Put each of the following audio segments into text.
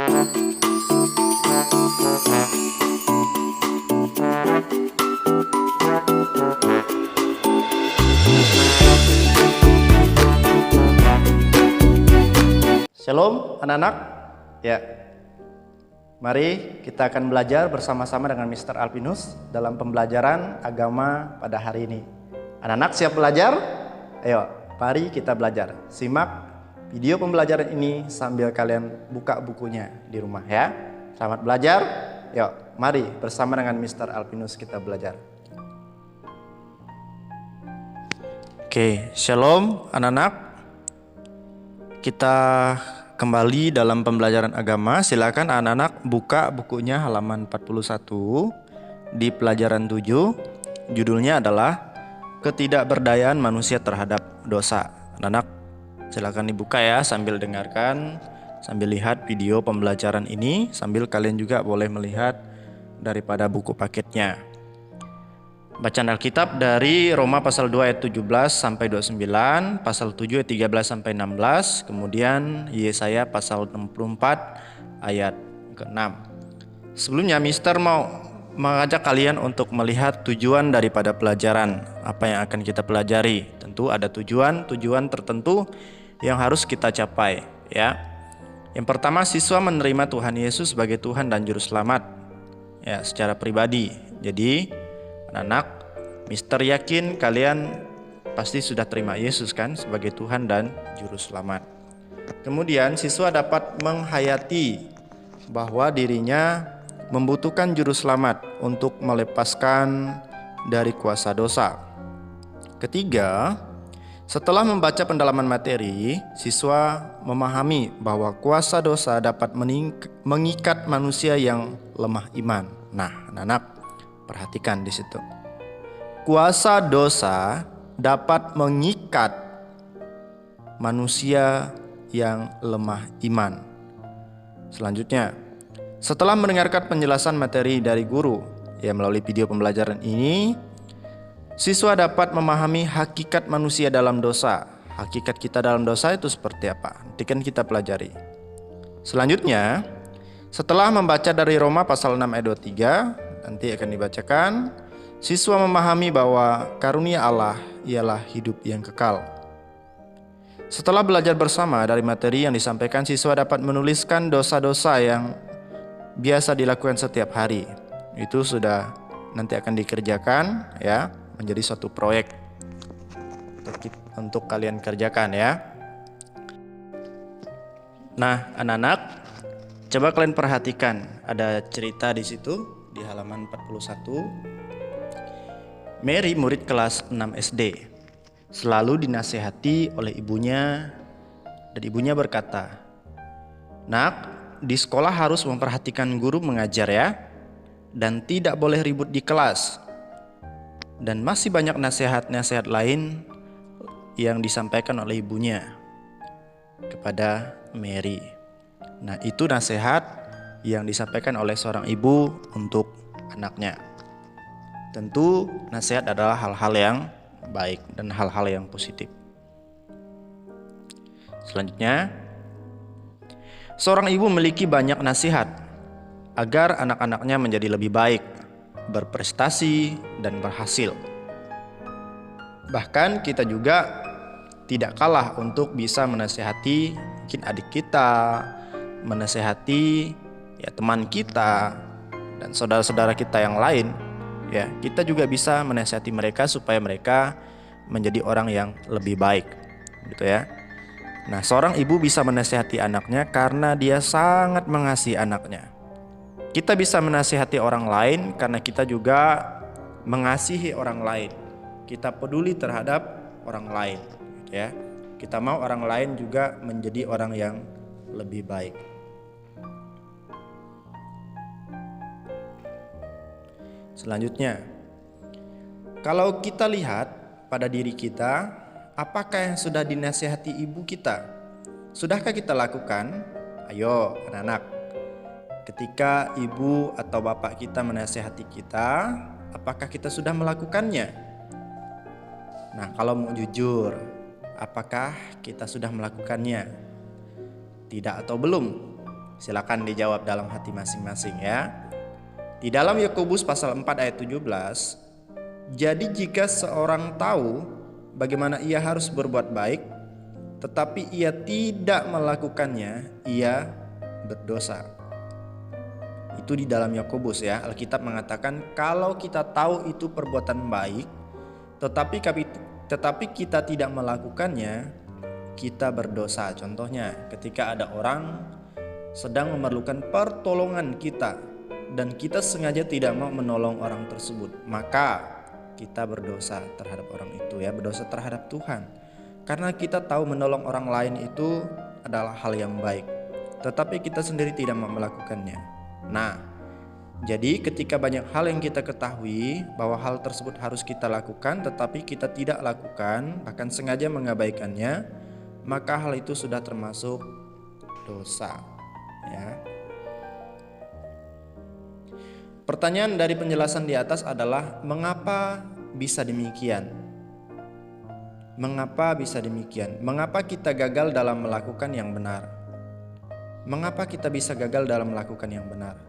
Shalom anak-anak. Ya. Mari kita akan belajar bersama-sama dengan Mr. Alpinus dalam pembelajaran agama pada hari ini. Anak-anak siap belajar? Ayo, mari kita belajar. Simak video pembelajaran ini sambil kalian buka bukunya di rumah ya. Selamat belajar. Yuk, mari bersama dengan Mr. Alpinus kita belajar. Oke, shalom anak-anak. Kita kembali dalam pembelajaran agama. Silakan anak-anak buka bukunya halaman 41 di pelajaran 7. Judulnya adalah Ketidakberdayaan Manusia Terhadap Dosa. Anak-anak silakan dibuka ya, sambil dengarkan, sambil lihat video pembelajaran ini, sambil kalian juga boleh melihat daripada buku paketnya. Bacaan Alkitab dari Roma pasal 2 ayat 17 sampai 29, pasal 7 ayat 13 sampai 16, kemudian Yesaya pasal 64 ayat ke-6. Sebelumnya Mister mau mengajak kalian untuk melihat tujuan daripada pelajaran, apa yang akan kita pelajari. Tentu ada tujuan tertentu yang harus kita capai, ya. Yang pertama, siswa menerima Tuhan Yesus sebagai Tuhan dan Juru Selamat, ya, secara pribadi. Jadi anak-anak, Mister yakin kalian pasti sudah terima Yesus kan sebagai Tuhan dan Juru Selamat. Kemudian siswa dapat menghayati bahwa dirinya membutuhkan Juru Selamat untuk melepaskan dari kuasa dosa. Ketiga, setelah membaca pendalaman materi, siswa memahami bahwa kuasa dosa dapat mengikat manusia yang lemah iman. Nah, anak-anak, perhatikan di situ. Kuasa dosa dapat mengikat manusia yang lemah iman. Selanjutnya, setelah mendengarkan penjelasan materi dari guru, ya, melalui video pembelajaran ini, siswa dapat memahami hakikat manusia dalam dosa. Hakikat kita dalam dosa itu seperti apa? Nanti kan kita pelajari. Selanjutnya, setelah membaca dari Roma pasal 6 ayat 23, nanti akan dibacakan, siswa memahami bahwa karunia Allah ialah hidup yang kekal. Setelah belajar bersama dari materi yang disampaikan, siswa dapat menuliskan dosa-dosa yang biasa dilakukan setiap hari. Itu sudah nanti akan dikerjakan, ya, menjadi suatu proyek untuk kalian kerjakan, ya. Nah, anak-anak, coba kalian perhatikan, ada cerita di situ di halaman 41. Mary, murid kelas 6 SD, selalu dinasehati oleh ibunya, dan ibunya berkata, "Nak, di sekolah harus memperhatikan guru mengajar ya, dan tidak boleh ribut di kelas." Dan masih banyak nasihat-nasihat lain yang disampaikan oleh ibunya kepada Mary. Nah, itu nasihat yang disampaikan oleh seorang ibu untuk anaknya. Tentu nasihat adalah hal-hal yang baik dan hal-hal yang positif. Selanjutnya, seorang ibu memiliki banyak nasihat agar anak-anaknya menjadi lebih baik, berprestasi, dan berhasil. Bahkan kita juga tidak kalah untuk bisa menasehati mungkin adik kita, menasehati ya teman kita dan saudara-saudara kita yang lain. Ya, kita juga bisa menasihati mereka supaya mereka menjadi orang yang lebih baik, gitu ya. Nah, seorang ibu bisa menasihati anaknya karena dia sangat mengasihi anaknya. Kita bisa menasihati orang lain karena kita juga mengasihi orang lain. Kita peduli terhadap orang lain, gitu ya. Kita mau orang lain juga menjadi orang yang lebih baik. Selanjutnya, kalau kita lihat pada diri kita, apakah yang sudah dinasihati ibu kita? Sudahkah kita lakukan? Ayo anak-anak, ketika ibu atau bapak kita menasihati kita, apakah kita sudah melakukannya? Nah, kalau mau jujur, apakah kita sudah melakukannya? Tidak atau belum? Silakan dijawab dalam hati masing-masing ya. Di dalam Yakobus pasal 4 ayat 17, jadi jika seorang tahu bagaimana ia harus berbuat baik, tetapi ia tidak melakukannya, ia berdosa. Itu di dalam Yakobus ya. Alkitab mengatakan kalau kita tahu itu perbuatan baik, tetapi kita tidak melakukannya, kita berdosa. Contohnya ketika ada orang sedang memerlukan pertolongan kita dan kita sengaja tidak mau menolong orang tersebut, maka kita berdosa terhadap orang itu ya, berdosa terhadap Tuhan. Karena kita tahu menolong orang lain itu adalah hal yang baik, tetapi kita sendiri tidak mau melakukannya. Nah, jadi ketika banyak hal yang kita ketahui bahwa hal tersebut harus kita lakukan tetapi kita tidak lakukan, bahkan sengaja mengabaikannya, maka hal itu sudah termasuk dosa ya. Pertanyaan dari penjelasan di atas adalah mengapa bisa demikian? Mengapa bisa demikian? Mengapa kita gagal dalam melakukan yang benar? Mengapa kita bisa gagal dalam melakukan yang benar?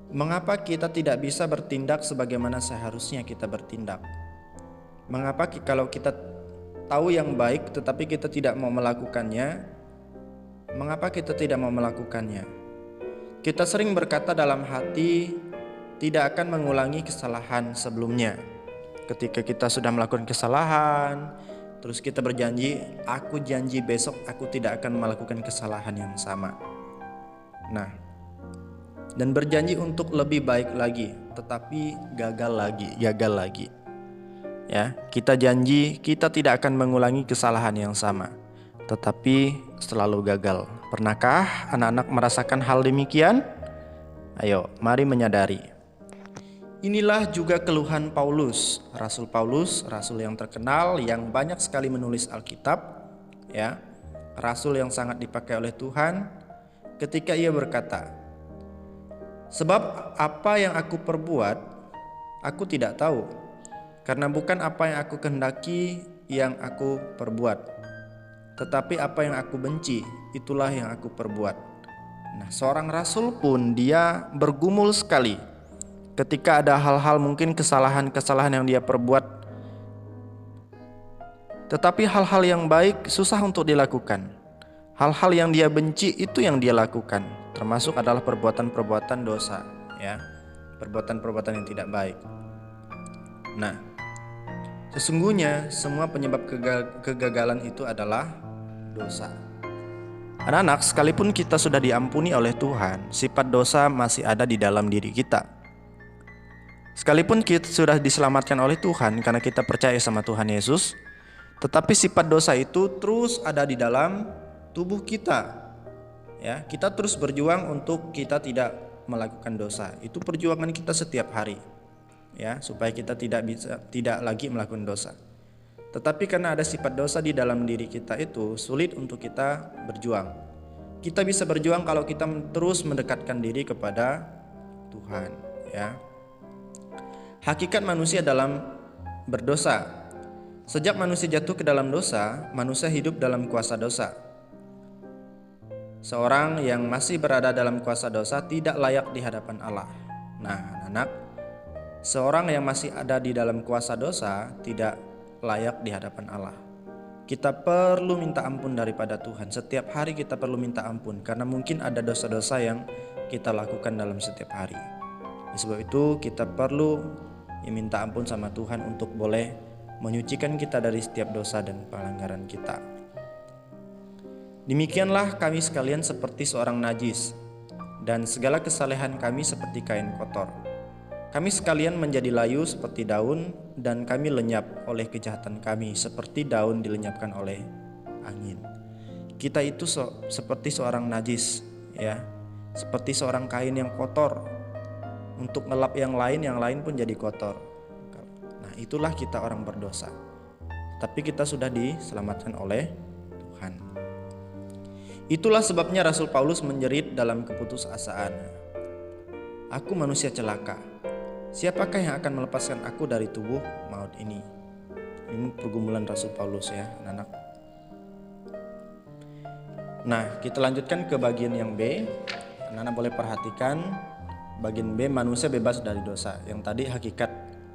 Mengapa kita tidak bisa bertindak sebagaimana seharusnya kita bertindak? Mengapa kalau kita tahu yang baik tetapi kita tidak mau melakukannya? Mengapa kita tidak mau melakukannya? Kita sering berkata dalam hati tidak akan mengulangi kesalahan sebelumnya. Ketika kita sudah melakukan kesalahan, terus kita berjanji, aku janji besok aku tidak akan melakukan kesalahan yang sama. Nah, dan berjanji untuk lebih baik lagi, tetapi gagal lagi. Ya, kita janji kita tidak akan mengulangi kesalahan yang sama, tetapi selalu gagal. Pernahkah anak-anak merasakan hal demikian? Ayo, mari menyadari. Inilah juga keluhan Paulus, rasul yang terkenal yang banyak sekali menulis Alkitab, ya. Rasul yang sangat dipakai oleh Tuhan ketika ia berkata, sebab apa yang aku perbuat, aku tidak tahu, karena bukan apa yang aku kehendaki yang aku perbuat, tetapi apa yang aku benci, itulah yang aku perbuat. Nah, seorang rasul pun dia bergumul sekali ketika ada hal-hal mungkin kesalahan-kesalahan yang dia perbuat, tetapi hal-hal yang baik susah untuk dilakukan. Hal-hal yang dia benci itu yang dia lakukan, termasuk adalah perbuatan-perbuatan dosa, ya, perbuatan-perbuatan yang tidak baik. Nah, sesungguhnya semua penyebab kegagalan itu adalah dosa. Anak-anak, sekalipun kita sudah diampuni oleh Tuhan, sifat dosa masih ada di dalam diri kita. Sekalipun kita sudah diselamatkan oleh Tuhan karena kita percaya sama Tuhan Yesus, tetapi sifat dosa itu terus ada di dalam tubuh kita. Ya, kita terus berjuang untuk kita tidak melakukan dosa. Itu perjuangan kita setiap hari. Ya, supaya kita tidak lagi melakukan dosa. Tetapi karena ada sifat dosa di dalam diri kita itu sulit untuk kita berjuang. Kita bisa berjuang kalau kita terus mendekatkan diri kepada Tuhan, ya. Hakikat manusia dalam berdosa. Sejak manusia jatuh ke dalam dosa, manusia hidup dalam kuasa dosa. Seorang yang masih berada dalam kuasa dosa tidak layak di hadapan Allah. Nah, anak-anak, seorang yang masih ada di dalam kuasa dosa tidak layak di hadapan Allah. Kita perlu minta ampun daripada Tuhan. Setiap hari kita perlu minta ampun karena mungkin ada dosa-dosa yang kita lakukan dalam setiap hari. Sebab itu kita perlu minta ampun sama Tuhan untuk boleh menyucikan kita dari setiap dosa dan pelanggaran kita. Demikianlah kami sekalian seperti seorang najis, dan segala kesalehan kami seperti kain kotor. Kami sekalian menjadi layu seperti daun, dan kami lenyap oleh kejahatan kami seperti daun dilenyapkan oleh angin. Kita itu seperti seorang najis, ya, seperti seorang kain yang kotor. Untuk ngelap yang lain pun jadi kotor. Nah, itulah kita orang berdosa. Tapi kita sudah diselamatkan oleh Tuhan. Itulah sebabnya Rasul Paulus menjerit dalam keputusasaan. Aku manusia celaka. Siapakah yang akan melepaskan aku dari tubuh maut ini? Ini pergumulan Rasul Paulus ya, anak-anak. Nah, kita lanjutkan ke bagian yang B. Anak-anak boleh perhatikan bagian B, manusia bebas dari dosa. Yang tadi hakikat,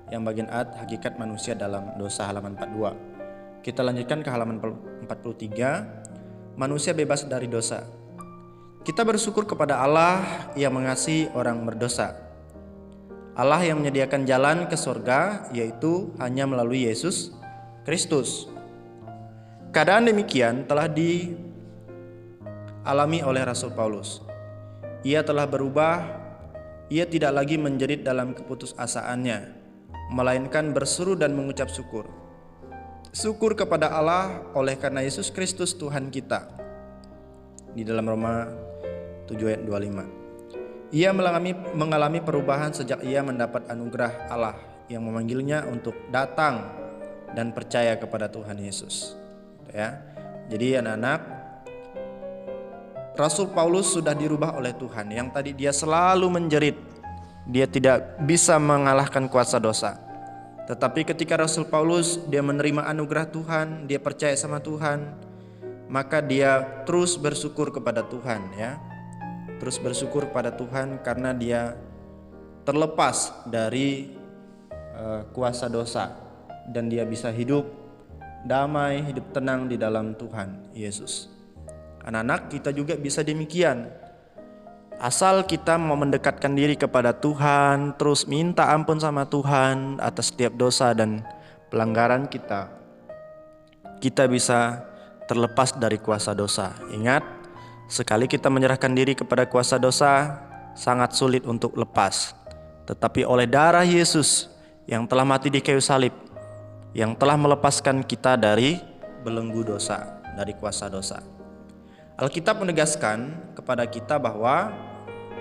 yang bagian A hakikat manusia dalam dosa, halaman 42. Kita lanjutkan ke halaman 43, manusia bebas dari dosa. Kita bersyukur kepada Allah yang mengasihi orang berdosa. Allah yang menyediakan jalan ke surga, yaitu hanya melalui Yesus Kristus. Keadaan demikian telah dialami oleh Rasul Paulus. Ia telah berubah, ia tidak lagi menjerit dalam keputusasaannya, melainkan berseru dan mengucap syukur. Syukur kepada Allah oleh karena Yesus Kristus Tuhan kita. Di dalam Roma 7 ayat 25. Ia mengalami perubahan sejak ia mendapat anugerah Allah yang memanggilnya untuk datang dan percaya kepada Tuhan Yesus. Ya. Jadi anak-anak, Rasul Paulus sudah dirubah oleh Tuhan. Yang tadi dia selalu menjerit, dia tidak bisa mengalahkan kuasa dosa. Tetapi ketika Rasul Paulus dia menerima anugerah Tuhan, dia percaya sama Tuhan, maka dia terus bersyukur kepada Tuhan, ya. Terus bersyukur kepada Tuhan karena dia terlepas dari kuasa dosa dan dia bisa hidup damai, hidup tenang di dalam Tuhan Yesus. Anak-anak, kita juga bisa demikian. Asal kita mau mendekatkan diri kepada Tuhan, terus minta ampun sama Tuhan atas setiap dosa dan pelanggaran kita, kita bisa terlepas dari kuasa dosa. Ingat, sekali kita menyerahkan diri kepada kuasa dosa, sangat sulit untuk lepas. Tetapi oleh darah Yesus yang telah mati di kayu salib, yang telah melepaskan kita dari belenggu dosa, dari kuasa dosa. Alkitab menegaskan kepada kita bahwa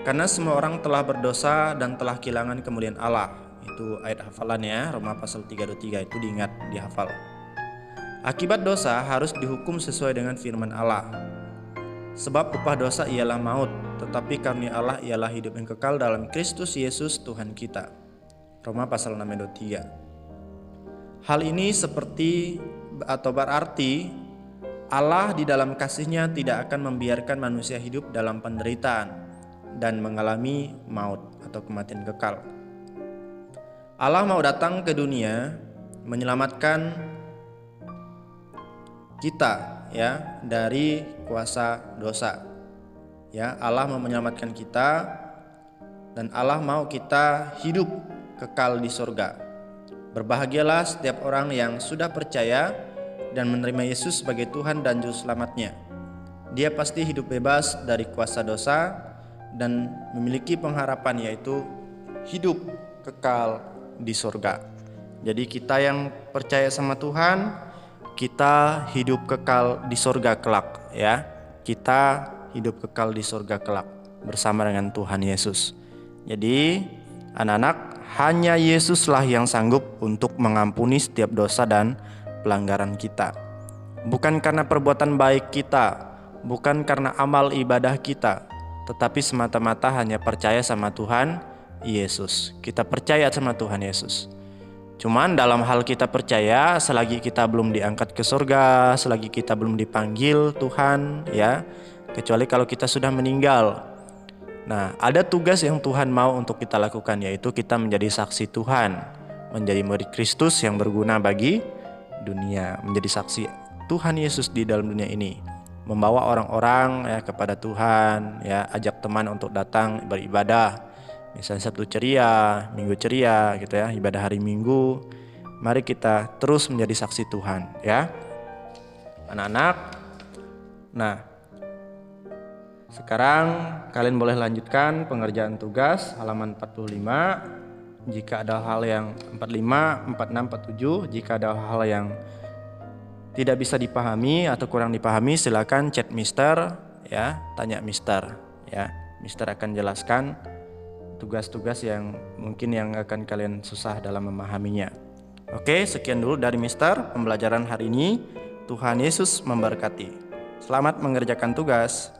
karena semua orang telah berdosa dan telah kehilangan kemuliaan Allah. Itu ayat hafalannya, Roma pasal 3:3, itu diingat, dihafal. Akibat dosa harus dihukum sesuai dengan firman Allah. Sebab upah dosa ialah maut, tetapi karunia Allah ialah hidup yang kekal dalam Kristus Yesus Tuhan kita. Roma pasal 6:3. Hal ini seperti atau berarti Allah di dalam kasih-Nya tidak akan membiarkan manusia hidup dalam penderitaan dan mengalami maut atau kematian kekal. Allah mau datang ke dunia menyelamatkan kita, ya, dari kuasa dosa. Ya, Allah mau menyelamatkan kita dan Allah mau kita hidup kekal di surga. Berbahagialah setiap orang yang sudah percaya dan menerima Yesus sebagai Tuhan dan Juru Selamatnya. Dia pasti hidup bebas dari kuasa dosa dan memiliki pengharapan, yaitu hidup kekal di surga. Jadi kita yang percaya sama Tuhan, kita hidup kekal di surga kelak, ya. Kita hidup kekal di surga kelak bersama dengan Tuhan Yesus. Jadi anak-anak, hanya Yesuslah yang sanggup untuk mengampuni setiap dosa dan pelanggaran kita. Bukan karena perbuatan baik kita, bukan karena amal ibadah kita, tetapi semata-mata hanya percaya sama Tuhan Yesus. Kita percaya sama Tuhan Yesus. Cuman dalam hal kita percaya, selagi kita belum diangkat ke surga, selagi kita belum dipanggil Tuhan, ya, kecuali kalau kita sudah meninggal. Nah, ada tugas yang Tuhan mau untuk kita lakukan, yaitu kita menjadi saksi Tuhan, menjadi murid Kristus yang berguna bagi dunia, menjadi saksi Tuhan Yesus di dalam dunia ini, membawa orang-orang, ya, kepada Tuhan, ya, ajak teman untuk datang beribadah. Misalnya Sabtu ceria, Minggu ceria, gitu ya, ibadah hari Minggu. Mari kita terus menjadi saksi Tuhan, ya, anak-anak. Nah, sekarang kalian boleh lanjutkan pengerjaan tugas halaman 45. Jika ada hal yang 45, 46, 47, jika ada hal yang tidak bisa dipahami atau kurang dipahami, silakan chat Mister, ya, tanya Mister, ya. Mister akan jelaskan tugas-tugas yang mungkin yang akan kalian susah dalam memahaminya. Oke, sekian dulu dari Mister pembelajaran hari ini. Tuhan Yesus memberkati. Selamat mengerjakan tugas.